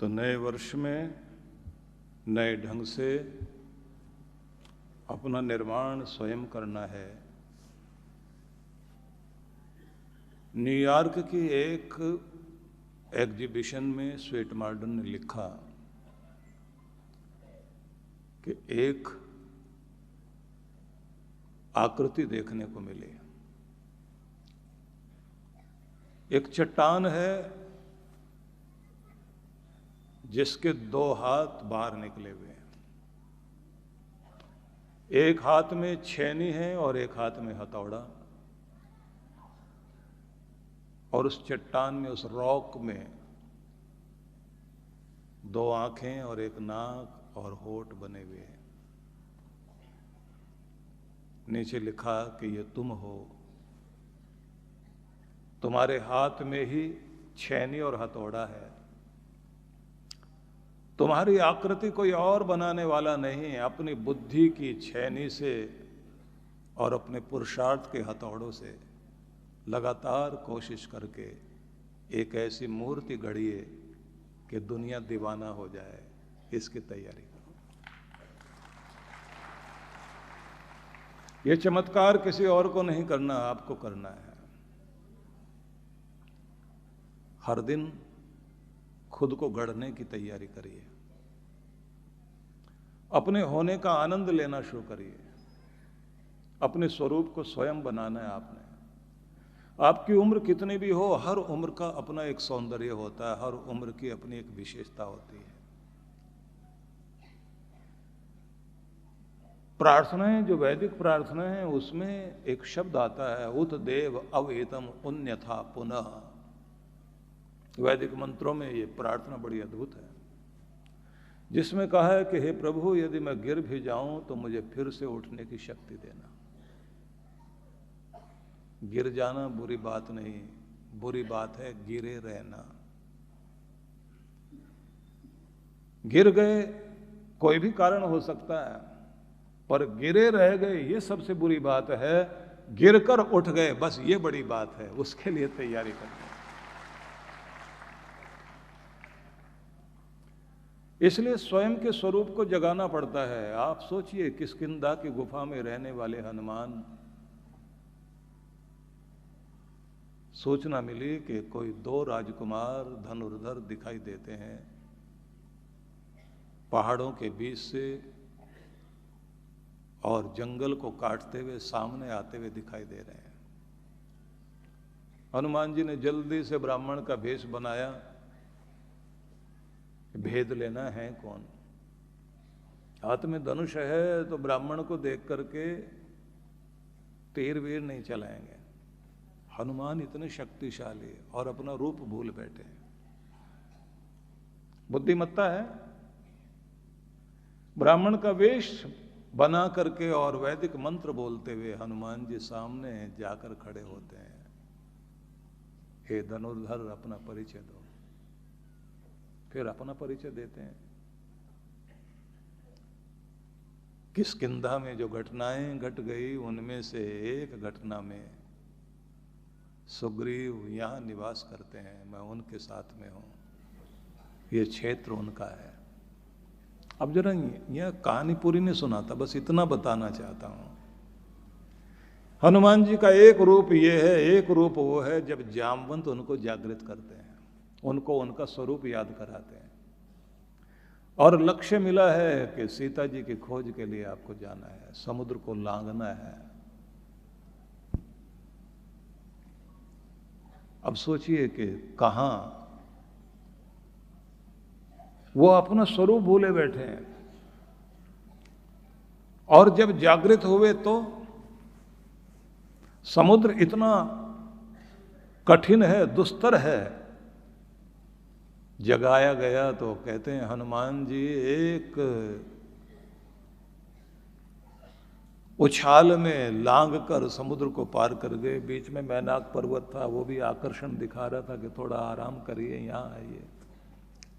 तो नए वर्ष में नए ढंग से अपना निर्माण स्वयं करना है। न्यूयॉर्क की एक एग्जीबिशन में स्वेट मार्डन ने लिखा कि एक आकृति देखने को मिली। एक चट्टान है जिसके 2 हाथ बाहर निकले हुए हैं, एक हाथ में छेनी है और एक हाथ में हथौड़ा, और उस चट्टान में, उस रॉक में 2 आंखें और एक नाक और होठ बने हुए हैं। नीचे लिखा कि ये तुम हो, तुम्हारे हाथ में ही छेनी और हथौड़ा है। तुम्हारी आकृति कोई और बनाने वाला नहीं, अपनी बुद्धि की छेनी से और अपने पुरुषार्थ के हथौड़ों से लगातार कोशिश करके एक ऐसी मूर्ति गढ़िए कि दुनिया दीवाना हो जाए। इसकी तैयारी करो। यह चमत्कार किसी और को नहीं करना, आपको करना है। हर दिन खुद को गढ़ने की तैयारी करिए, अपने होने का आनंद लेना शुरू करिए। अपने स्वरूप को स्वयं बनाना है आपने। आपकी उम्र कितनी भी हो, हर उम्र का अपना एक सौंदर्य होता है, हर उम्र की अपनी एक विशेषता होती है। प्रार्थनाएं, जो वैदिक प्रार्थना है, उसमें एक शब्द आता है, उत देव अवेतम उन्यथा पुनः। वैदिक मंत्रों में ये प्रार्थना बड़ी अद्भुत है, जिसमें कहा है कि हे प्रभु, यदि मैं गिर भी जाऊं तो मुझे फिर से उठने की शक्ति देना। गिर जाना बुरी बात नहीं, बुरी बात है गिरे रहना। गिर गए, कोई भी कारण हो सकता है, पर गिरे रह गए ये सबसे बुरी बात है। गिरकर उठ गए, बस ये बड़ी बात है। उसके लिए तैयारी करनी। इसलिए स्वयं के स्वरूप को जगाना पड़ता है। आप सोचिए, किष्किंधा की गुफा में रहने वाले हनुमान, सूचना मिली कि कोई 2 राजकुमार धनुर्धर दिखाई देते हैं, पहाड़ों के बीच से और जंगल को काटते हुए सामने आते हुए दिखाई दे रहे हैं। हनुमान जी ने जल्दी से ब्राह्मण का भेष बनाया, भेद लेना है कौन। हाथ में धनुष है तो ब्राह्मण को देख करके तीर वीर नहीं चलाएंगे। हनुमान इतने शक्तिशाली और अपना रूप भूल बैठे हैं। बुद्धिमत्ता है। ब्राह्मण का वेश बना करके और वैदिक मंत्र बोलते हुए हनुमान जी सामने जाकर खड़े होते हैं। हे धनुर्धर, अपना परिचय दो। फिर अपना परिचय देते हैं। किष्किंधा में जो घटनाएं घट गई, उनमें से एक घटना में सुग्रीव यहां निवास करते हैं, मैं उनके साथ में हूं, ये क्षेत्र उनका है। अब जरा यह कहानी पूरी नहीं सुनाता, बस इतना बताना चाहता हूं। हनुमान जी का एक रूप ये है, एक रूप वो है जब जामवंत उनको जागृत करते हैं, उनको उनका स्वरूप याद कराते हैं। और लक्ष्य मिला है कि सीता जी की खोज के लिए आपको जाना है, समुद्र को लांघना है। अब सोचिए कि कहां वो अपना स्वरूप भूले बैठे हैं, और जब जागृत हुए तो समुद्र इतना कठिन है, दुस्तर है। जगाया गया तो कहते हैं हनुमान जी एक उछाल में लांग कर समुद्र को पार कर गए। बीच में मैनाक पर्वत था, वो भी आकर्षण दिखा रहा था कि थोड़ा आराम करिए, यहाँ आइए।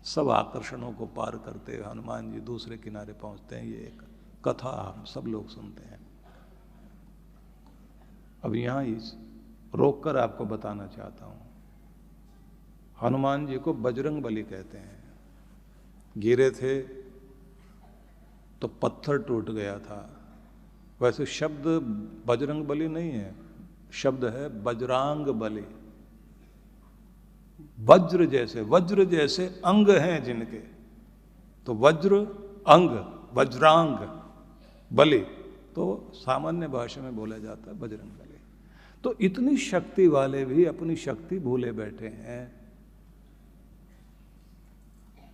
सब आकर्षणों को पार करते हनुमान जी दूसरे किनारे पहुंचते हैं। ये एक कथा हम सब लोग सुनते हैं। अब यहाँ रोक कर आपको बताना चाहता हूं, हनुमान जी को बजरंग बली कहते हैं। गिरे थे तो पत्थर टूट गया था। वैसे शब्द बजरंग बली नहीं है, शब्द है बजरांग बली। वज्र जैसे अंग हैं जिनके, तो वज्र अंग, वज्रांग बलि, तो सामान्य भाषा में बोला जाता है बजरंग बली। तो इतनी शक्ति वाले भी अपनी शक्ति भूले बैठे हैं,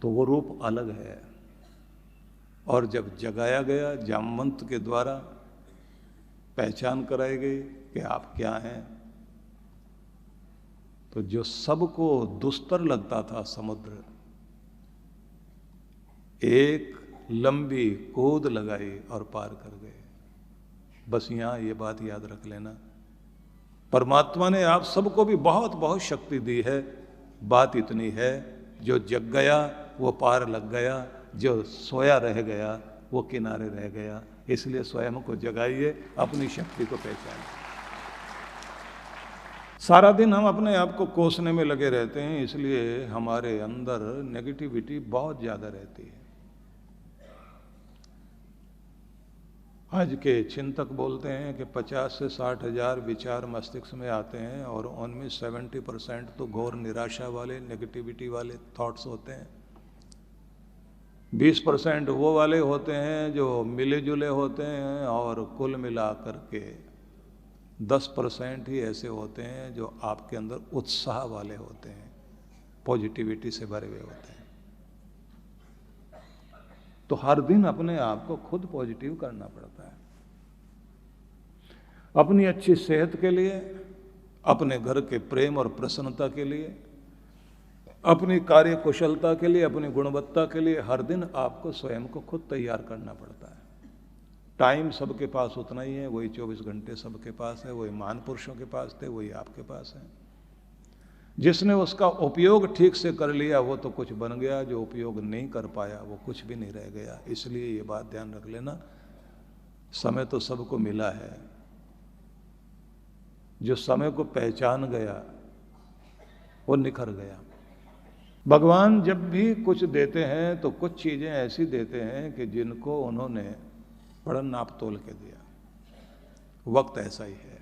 तो वो रूप अलग है। और जब जगाया गया, जामवंत के द्वारा पहचान कराई गई कि आप क्या हैं, तो जो सबको दुस्तर लगता था समुद्र, एक लंबी कूद लगाई और पार कर गए। बस यहां ये बात याद रख लेना, परमात्मा ने आप सबको भी बहुत बहुत शक्ति दी है। बात इतनी है, जो जग गया वो पार लग गया, जो सोया रह गया वो किनारे रह गया। इसलिए स्वयं को जगाइए, अपनी शक्ति को पहचानिए। सारा दिन हम अपने आप को कोसने में लगे रहते हैं, इसलिए हमारे अंदर नेगेटिविटी बहुत ज्यादा रहती है। आज के चिंतक बोलते हैं कि 50 से 60 हजार विचार मस्तिष्क में आते हैं और उनमें 70% तो घोर निराशा वाले, नेगेटिविटी वाले थॉट्स होते हैं। 20% वो वाले होते हैं जो मिले जुले होते हैं, और कुल मिलाकर के 10% ही ऐसे होते हैं जो आपके अंदर उत्साह वाले होते हैं, पॉजिटिविटी से भरे हुए होते हैं। तो हर दिन अपने आप को खुद पॉजिटिव करना पड़ता है, अपनी अच्छी सेहत के लिए, अपने घर के प्रेम और प्रसन्नता के लिए, अपनी कार्य कुशलता के लिए, अपनी गुणवत्ता के लिए। हर दिन आपको स्वयं को खुद तैयार करना पड़ता है। टाइम सबके पास उतना ही है, वही 24 घंटे सबके पास है, वही महान पुरुषों के पास थे, वही आपके पास है। जिसने उसका उपयोग ठीक से कर लिया वो तो कुछ बन गया, जो उपयोग नहीं कर पाया वो कुछ भी नहीं रह गया। इसलिए ये बात ध्यान रख लेना, समय तो सबको मिला है। जो समय को पहचान गया वो निखर गया। भगवान जब भी कुछ देते हैं तो कुछ चीजें ऐसी देते हैं कि जिनको उन्होंने बड़ा नाप तोल के दिया। वक्त ऐसा ही है,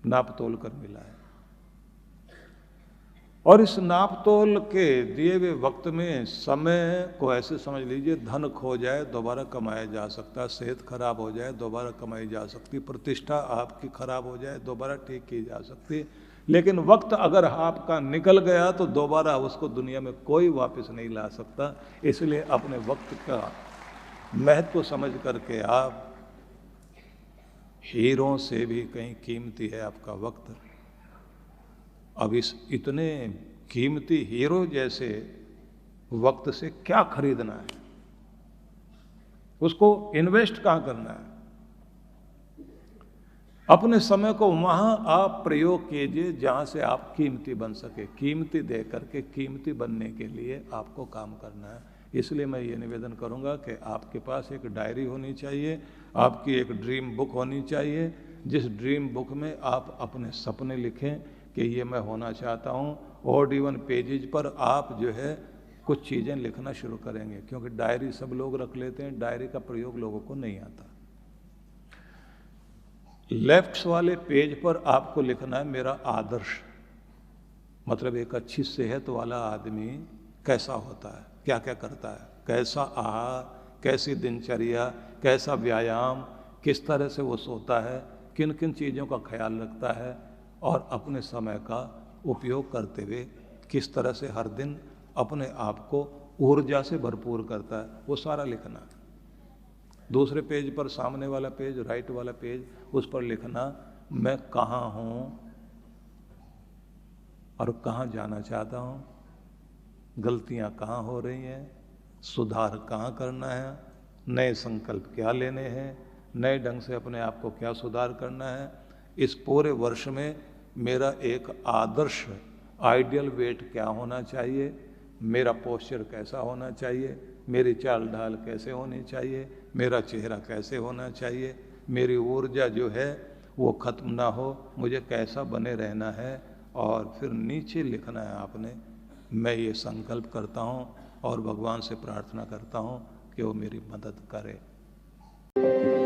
नाप तोल कर मिला है। और इस नाप तोल के दिए हुए वक्त में समय को ऐसे समझ लीजिए, धन खो जाए दोबारा कमाया जा सकता है, सेहत खराब हो जाए दोबारा कमाई जा सकती, प्रतिष्ठा आपकी खराब हो जाए दोबारा ठीक की जा सकती। लेकिन वक्त अगर आपका निकल गया तो दोबारा उसको दुनिया में कोई वापस नहीं ला सकता। इसलिए अपने वक्त का महत्व समझ करके आप, हीरों से भी कहीं कीमती है आपका वक्त। अब इस इतने कीमती हीरो जैसे वक्त से क्या खरीदना है, उसको इन्वेस्ट कहां करना है। अपने समय को वहां आप प्रयोग कीजिए जहां से आप कीमती बन सके। कीमती दे करके कीमती बनने के लिए आपको काम करना है। इसलिए मैं ये निवेदन करूंगा कि आपके पास एक डायरी होनी चाहिए, आपकी एक ड्रीम बुक होनी चाहिए, जिस ड्रीम बुक में आप अपने सपने लिखें कि ये मैं होना चाहता हूँ। और इवन पेजेज पर आप जो है कुछ चीज़ें लिखना शुरू करेंगे, क्योंकि डायरी सब लोग रख लेते हैं, डायरी का प्रयोग लोगों को नहीं आता। लेफ्ट वाले पेज पर आपको लिखना है मेरा आदर्श, मतलब एक अच्छी सेहत वाला आदमी कैसा होता है, क्या क्या करता है, कैसा आहार, कैसी दिनचर्या, कैसा व्यायाम, किस तरह से वो सोता है, किन किन चीज़ों का ख्याल रखता है, और अपने समय का उपयोग करते हुए किस तरह से हर दिन अपने आप को ऊर्जा से भरपूर करता है, वो सारा लिखना। दूसरे पेज पर, सामने वाला पेज, राइट वाला पेज, उस पर लिखना मैं कहाँ हूँ और कहाँ जाना चाहता हूँ, गलतियाँ कहाँ हो रही हैं, सुधार कहाँ करना है, नए संकल्प क्या लेने हैं, नए ढंग से अपने आप को क्या सुधार करना है। इस पूरे वर्ष में मेरा एक आदर्श आइडियल वेट क्या होना चाहिए, मेरा पोस्चर कैसा होना चाहिए, मेरी चाल ढाल कैसे होनी चाहिए, मेरा चेहरा कैसे होना चाहिए, मेरी ऊर्जा जो है वो खत्म ना हो, मुझे कैसा बने रहना है। और फिर नीचे लिखना है आपने, मैं ये संकल्प करता हूँ और भगवान से प्रार्थना करता हूँ कि वो मेरी मदद करे।